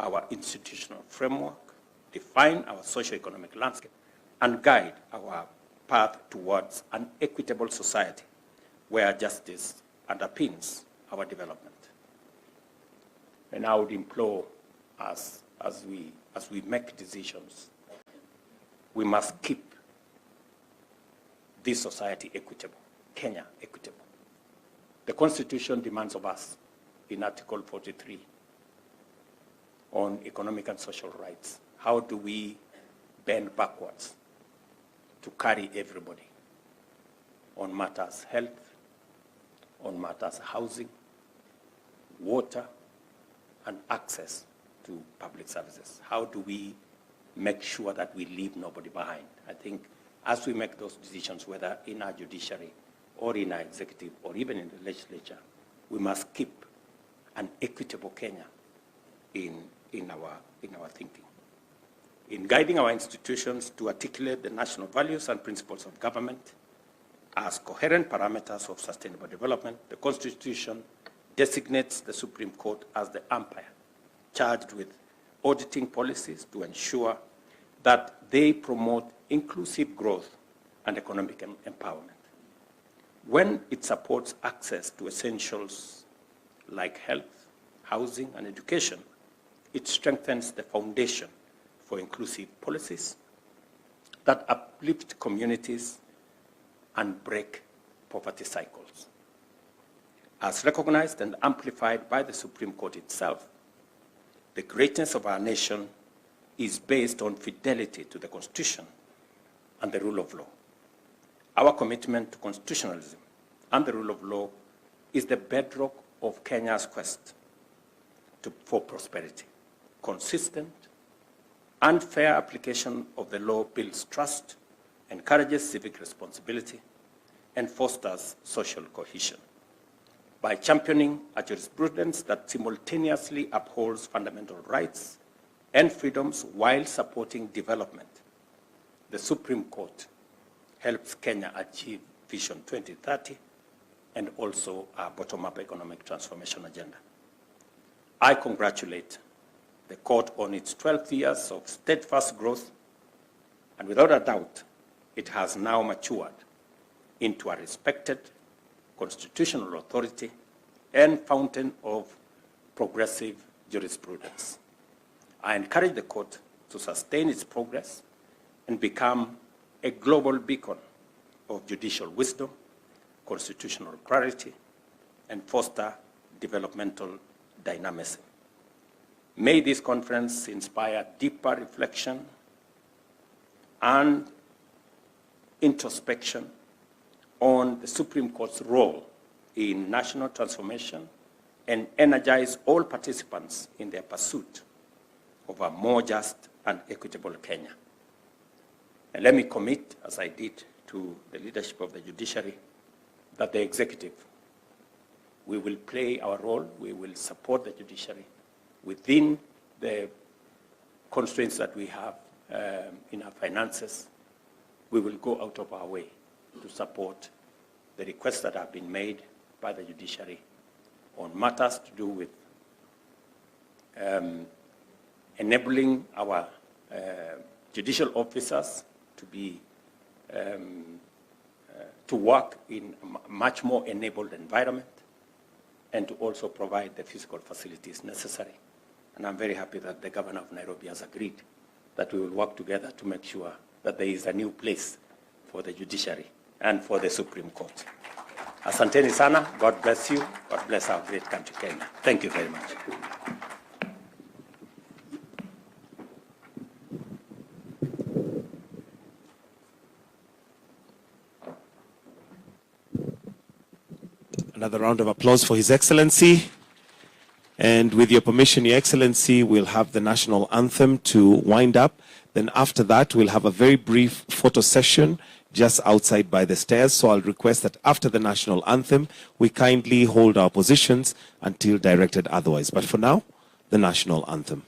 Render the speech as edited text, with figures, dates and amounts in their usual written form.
our institutional framework, define our socio-economic landscape, and guide our path towards an equitable society where justice underpins our development. And I would implore us as we make decisions, we must keep this society equitable, Kenya equitable. The Constitution demands of us in Article 43 on economic and social rights. How do we bend backwards to carry everybody on matters health, on matters housing, water, and access to public services? How do we make sure that we leave nobody behind? I think as we make those decisions, whether in our judiciary or in our executive or even in the legislature, we must keep an equitable Kenya in our thinking. In guiding our institutions to articulate the national values and principles of government as coherent parameters of sustainable development, the Constitution designates the Supreme Court as the umpire charged with auditing policies to ensure that they promote inclusive growth and economic empowerment. When it supports access to essentials like health, housing, and education, it strengthens the foundation for inclusive policies that uplift communities and break poverty cycles. As recognized and amplified by the Supreme Court itself, the greatness of our nation is based on fidelity to the Constitution and the rule of law. Our commitment to constitutionalism and the rule of law is the bedrock of Kenya's quest for prosperity. Consistent and fair application of the law builds trust, encourages civic responsibility, and fosters social cohesion. By championing a jurisprudence that simultaneously upholds fundamental rights and freedoms while supporting development, the Supreme Court helps Kenya achieve Vision 2030 and also our bottom-up economic transformation agenda. I congratulate the court on its 12 years of steadfast growth, and without a doubt, it has now matured into a respected constitutional authority and fountain of progressive jurisprudence. I encourage the court to sustain its progress and become a global beacon of judicial wisdom, constitutional clarity, and foster developmental dynamism. May this conference inspire deeper reflection and introspection on the Supreme Court's role in national transformation and energize all participants in their pursuit of a more just and equitable Kenya. And let me commit, as I did to the leadership of the judiciary, that the executive, we will play our role, we will support the judiciary within the constraints that we have in our finances. We will go out of our way to support the requests that have been made by the judiciary on matters to do with enabling our judicial officers to be to work in a much more enabled environment and to also provide the physical facilities necessary. And I'm very happy that the governor of Nairobi has agreed that we will work together to make sure that there is a new place for the judiciary and for the Supreme Court. Asanteni sana. God bless you. God bless our great country, Kenya. Thank you very much. Another round of applause for His Excellency. And with your permission, Your Excellency, we'll have the national anthem to wind up. Then after that, we'll have a very brief photo session just outside by the stairs. So I'll request that after the national anthem, we kindly hold our positions until directed otherwise. But for now, the national anthem.